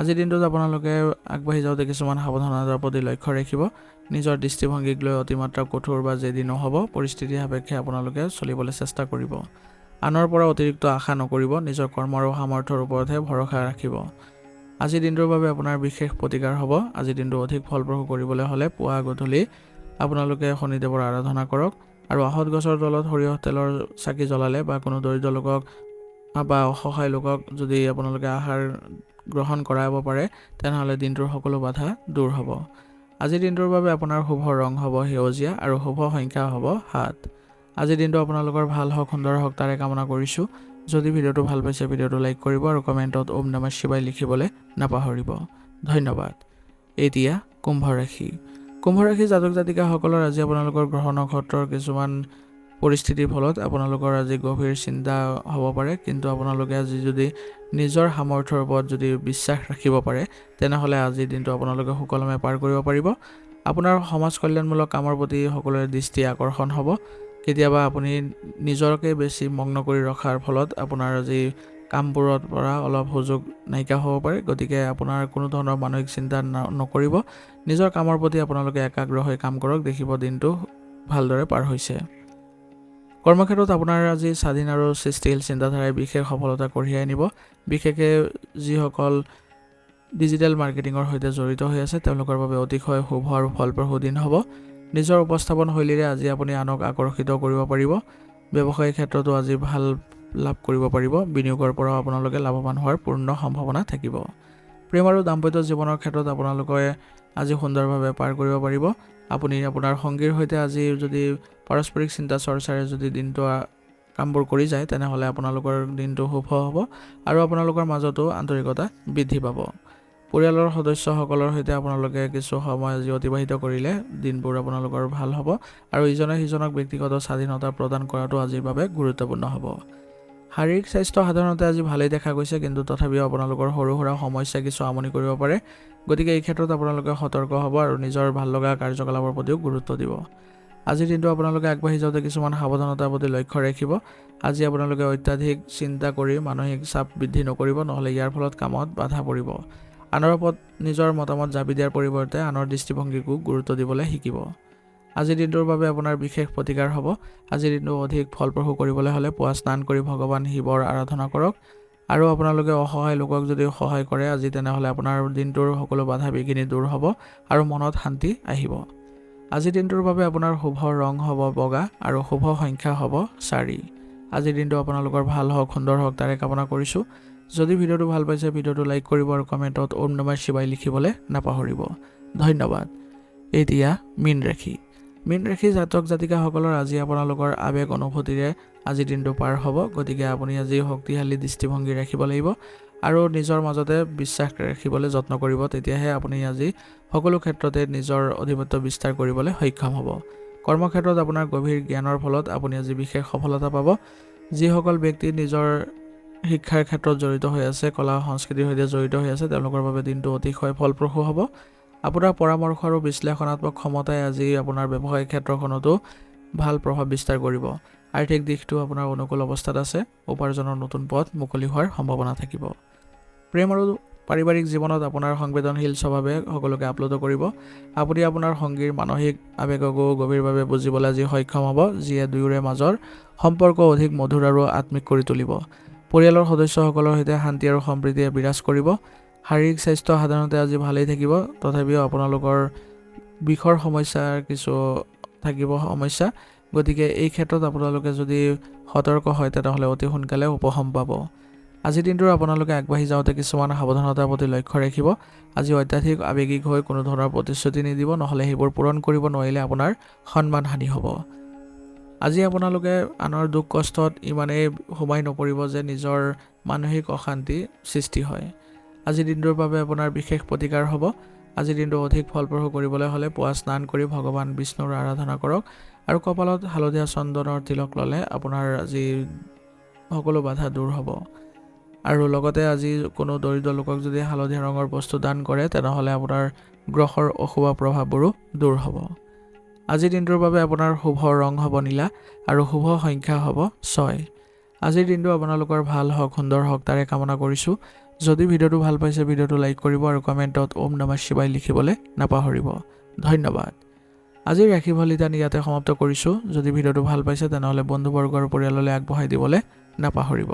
আজিৰ দিনটোত আপোনালোকে আগবাঢ়ি যাওঁতে কিছুমান সাৱধানতাৰ প্ৰতি লক্ষ্য ৰাখিব। নিজৰ দৃষ্টিভংগীক লৈ অতিমাত্ৰা কঠোৰ বা জেদী নহ'ব। পৰিস্থিতি সাপেক্ষে আপোনালোকে চলিবলৈ চেষ্টা কৰিব। আনৰ পৰা অতিৰিক্ত আশা নকৰিব। নিজৰ কৰ্ম আৰু সামৰ্থ্যৰ ওপৰতহে ভৰসা ৰাখিব। আজিৰ দিনটোৰ বাবে আপোনাৰ বিশেষ প্ৰতিকাৰ হ'ব। আজিৰ দিনটো অধিক ফলপ্ৰসূ কৰিবলৈ হ'লে পুৱা গধূলি আপোনালোকে শনিদেৱৰ আৰাধনা কৰক আৰু আহঁত গছৰ তলত সৰিয়হ তেলৰ চাকি জ্বলালে বা কোনো দৰিদ্ৰ লোকক বা অসহায় লোকক যদি আপোনালোকে আহাৰ গ্ৰহণ কৰাব পাৰে তেনেহ'লে দিনটোৰ সকলো বাধা দূৰ হ'ব। আজিৰ দিনটোৰ বাবে আপোনাৰ শুভ ৰং হ'ব সেউজীয়া আৰু শুভ সংখ্যা হ'ব 7। আজিৰ দিনটো আপোনালোকৰ ভাল হওক, সুন্দৰ হওক তাৰে কামনা কৰিছোঁ। যদি ভিডিঅ'টো ভাল পাইছে ভিডিঅ'টো লাইক কৰিব আৰু কমেণ্টত ওম নমঃ শিৱায় লিখিবলৈ নাপাহৰিব। ধন্যবাদ। এতিয়া কুম্ভ ৰাশি। কুম্ভ ৰাশি জাতক জাতিকাসকলৰ আজি আপোনালোকৰ গ্ৰহ নক্ষত্ৰৰ কিছুমান পৰিস্থিতিৰ ফলত আপোনালোকৰ আজি গভীৰ চিন্তা হ'ব পাৰে, কিন্তু আপোনালোকে আজি যদি নিজৰ সামৰ্থ্যৰ ওপৰত যদি বিশ্বাস ৰাখিব পাৰে তেনেহ'লে আজিৰ দিনটো আপোনালোকে সুকলমে পাৰ কৰিব পাৰিব। আপোনাৰ সমাজ কল্যাণমূলক কামৰ প্ৰতি সকলোৰে দৃষ্টি আকৰ্ষণ হ'ব। কেতিয়াবা আপুনি নিজকে বেছি মগ্ন কৰি ৰখাৰ ফলত আপোনাৰ আজি কামবোৰৰ পৰা অলপ সুযোগ নাইকিয়া হ'ব পাৰে। গতিকে আপোনাৰ কোনো ধৰণৰ মানসিক চিন্তা নকৰিব। নিজৰ কামৰ প্ৰতি আপোনালোকে একাগ্ৰ হৈ কাম কৰক, দেখিব দিনটো ভালদৰে পাৰ হৈছে। কৰ্মক্ষেত্ৰত আপোনাৰ আজি স্বাধীন আৰু সৃষ্টিশীল চিন্তাধাৰাই বিশেষ সফলতা কঢ়িয়াই আনিব। বিশেষকৈ যিসকল ডিজিটেল মাৰ্কেটিঙৰ সৈতে জড়িত হৈ আছে তেওঁলোকৰ বাবে অতিশয় শুভ আৰু ফলপ্ৰসূ দিন হ'ব। নিজৰ উপস্থাপন শৈলীৰে আজি আপুনি আনক আকৰ্ষিত কৰিব পাৰিব। ব্যৱসায়িক ক্ষেত্ৰতো আজি ভাল লাভ কৰিব পাৰিব। বিনিয়োগৰ পৰাও আপোনালোকে লাভৱান হোৱাৰ পূৰ্ণ সম্ভাৱনা থাকিব। প্ৰেম আৰু দাম্পত্য জীৱনৰ ক্ষেত্ৰত আপোনালোকে আজি সুন্দৰভাৱে পাৰ কৰিব পাৰিব। আপুনি আপোনাৰ সংগীৰ সৈতে আজি যদি পাৰস্পৰিক চিন্তা চৰ্চাৰে যদি দিনটো কামবোৰ কৰি যায় তেনেহ'লে আপোনালোকৰ দিনটো শুভ হ'ব আৰু আপোনালোকৰ মাজতো আন্তৰিকতা বৃদ্ধি পাব। পৰিয়ালৰ সদস্যসকলৰ সৈতে আপোনালোকে কিছু সময় আজি অতিবাহিত কৰিলে দিনবোৰ আপোনালোকৰ ভাল হ'ব আৰু ইজনে সিজনক ব্যক্তিগত স্বাধীনতা প্ৰদান কৰাটো আজিৰ বাবে গুৰুত্বপূৰ্ণ হ'ব। শাৰীৰিক স্বাস্থ্য সাধাৰণতে আজি ভালেই দেখা গৈছে, কিন্তু তথাপিও আপোনালোকৰ সৰু সুৰা সমস্যাই কিছু আমনি কৰিব পাৰে। গতিকে এই ক্ষেত্ৰত আপোনালোকে সতৰ্ক হ'ব আৰু নিজৰ ভাল লগা কাৰ্যকলাপৰ প্ৰতিও গুৰুত্ব দিব। আজিৰ দিনটো আপোনালোকে আগবাঢ়ি যাওঁতে কিছুমান সাৱধানতাৰ প্ৰতি লক্ষ্য ৰাখিব। আজি আপোনালোকে অত্যাধিক চিন্তা কৰি মানসিক চাপ বৃদ্ধি নকৰিব, নহ'লে ইয়াৰ ফলত কামত বাধা পৰিব। আনৰ ওপৰত নিজৰ মতামত জাপি দিয়াৰ পৰিৱৰ্তে আনৰ দৃষ্টিভংগীকো গুৰুত্ব দিবলৈ শিকিব। আজিৰ দিনটোৰ বাবে আপোনাৰ বিশেষ প্ৰতিকাৰ হ'ব। আজিৰ দিনটো অধিক ফলপ্ৰসূ কৰিবলৈ হ'লে পুৱা স্নান কৰি ভগৱান শিৱৰ আৰাধনা কৰক আৰু আপোনালোকে অসহায় লোকক যদি সহায় কৰে আজি তেনেহ'লে আপোনাৰ দিনটোৰ সকলো বাধা বিঘিনি দূৰ হ'ব আৰু মনত শান্তি আহিব। আজিৰ দিনটোৰ বাবে আপোনাৰ শুভ ৰং হ'ব বগা আৰু শুভ সংখ্যা হ'ব 4। আজিৰ দিনটো আপোনালোকৰ ভাল হওক, সুন্দৰ হওক তাৰে কামনা কৰিছোঁ। যদি ভিডিঅ'টো ভাল পাইছে ভিডিঅ'টো লাইক কৰিব আৰু কমেণ্টত ওম নমঃ শিৱায় লিখিবলৈ নাপাহৰিব। ধন্যবাদ। এতিয়া মীন ৰাশি। মীন ৰাশি জাতক জাতিকাসকলৰ আজি আপোনালোকৰ আৱেগ অনুভূতিৰে আজি দিনটো পাৰ হ'ব। গতিকে আপুনি আজি শক্তিশালী দৃষ্টিভংগী ৰাখিব লাগিব আৰু নিজৰ মাজতে বিশ্বাস ৰাখিবলৈ যত্ন কৰিব। তেতিয়াহে আপুনি আজি সকলো ক্ষেত্ৰতে নিজৰ আধিপত্য বিস্তাৰ কৰিবলৈ সক্ষম হ'ব। কৰ্মক্ষেত্ৰত আপোনাৰ গভীৰ জ্ঞানৰ ফলত আপুনি আজি বিশেষ সফলতা পাব। যিসকল ব্যক্তি নিজৰ শিক্ষাৰ ক্ষেত্ৰত জড়িত হৈ আছে, কলা সংস্কৃতিৰ সৈতে জড়িত হৈ আছে, তেওঁলোকৰ বাবে দিনটো অতিশয় ফলপ্ৰসূ হ'ব। আপোনাৰ পৰামৰ্শ আৰু বিশ্লেষণাত্মক ক্ষমতাই আজি আপোনাৰ ব্যৱসায়িক ক্ষেত্ৰখনতো ভাল প্ৰভাৱ বিস্তাৰ কৰিব। আৰ্থিক দিশটো আপোনাৰ অনুকূল অৱস্থাত আছে। উপাৰ্জনৰ নতুন পথ মুকলি হোৱাৰ সম্ভাৱনা থাকিব। প্ৰেম আৰু পাৰিবাৰিক জীৱনত আপোনাৰ সংবেদনশীল স্বভাৱে সকলোকে আপ্লুত কৰিব। আপুনি আপোনাৰ সংগীৰ মানসিক আৱেগকো গভীৰভাৱে বুজিবলৈ আজি সক্ষম হ'ব, যিয়ে দুয়োৰে মাজৰ সম্পৰ্ক অধিক মধুৰ আৰু আত্মিক কৰি তুলিব। পৰিয়ালৰ সদস্যসকলৰ সৈতে শান্তি আৰু সম্প্ৰীতিয়ে বিৰাজ কৰিব। শাৰীৰিক স্বাস্থ্য সাধাৰণতে আজি ভালেই থাকিব। তথাপিও আপোনালোকৰ বিষৰ সমস্যাৰ কিছু থাকিব সমস্যা। গতিকে এই ক্ষেত্ৰত আপোনালোকে যদি সতৰ্ক হয় তেনেহ'লে অতি সোনকালে উপশম পাব। আজিৰ দিনটোৰ আপোনালোকে আগবাঢ়ি যাওঁতে কিছুমান সাৱধানতাৰ প্ৰতি লক্ষ্য ৰাখিব। আজি অত্যাধিক আৱেগিক হৈ কোনো ধৰণৰ প্ৰতিশ্ৰুতি নিদিব, নহ'লে সেইবোৰ পূৰণ কৰিব নোৱাৰিলে আপোনাৰ সন্মানহানি হ'ব। আজি আপোনালোকে আনৰ দুখ কষ্টত ইমানেই সোমাই নপৰিব যে নিজৰ মানসিক অশান্তি সৃষ্টি হয়। আজিৰ দিনটোৰ বাবে আপোনাৰ বিশেষ প্ৰতিকাৰ হ'ব। আজিৰ দিনটো অধিক ফলপ্ৰসূ কৰিবলৈ হ'লে পুৱা স্নান কৰি ভগৱান বিষ্ণুৰ আৰাধনা কৰক আৰু কপালত হালধীয়া চন্দনৰ তিলক ল'লে আপোনাৰ আজি সকলো বাধা দূৰ হ'ব। আৰু লগতে আজি কোনো দৰিদ্ৰ লোকক যদি হালধীয়া ৰঙৰ বস্তু দান কৰে তেনেহ'লে আপোনাৰ গ্ৰহৰ অশুভ প্ৰভাৱবোৰো দূৰ হ'ব। আজিৰ দিনটোৰ বাবে আপোনাৰ শুভ ৰং হ'ব নীলা আৰু শুভ সংখ্যা হ'ব 6। আজিৰ দিনটো আপোনালোকৰ ভাল হওক, সুন্দৰ হওক তাৰে কামনা কৰিছোঁ। যদি ভিডিঅ'টো ভাল পাইছে ভিডিঅ'টো লাইক কৰিব আৰু কমেণ্টত ওম নমঃ শিৱায় লিখিবলৈ নাপাহৰিব। ধন্যবাদ। আজিৰ ৰাশিফল আমি ইয়াতে সমাপ্ত কৰিছোঁ। যদি ভিডিঅ'টো ভাল পাইছে তেনেহ'লে বন্ধুবৰ্গ আৰু পৰিয়াললৈ আগবঢ়াই দিবলৈ নাপাহৰিব।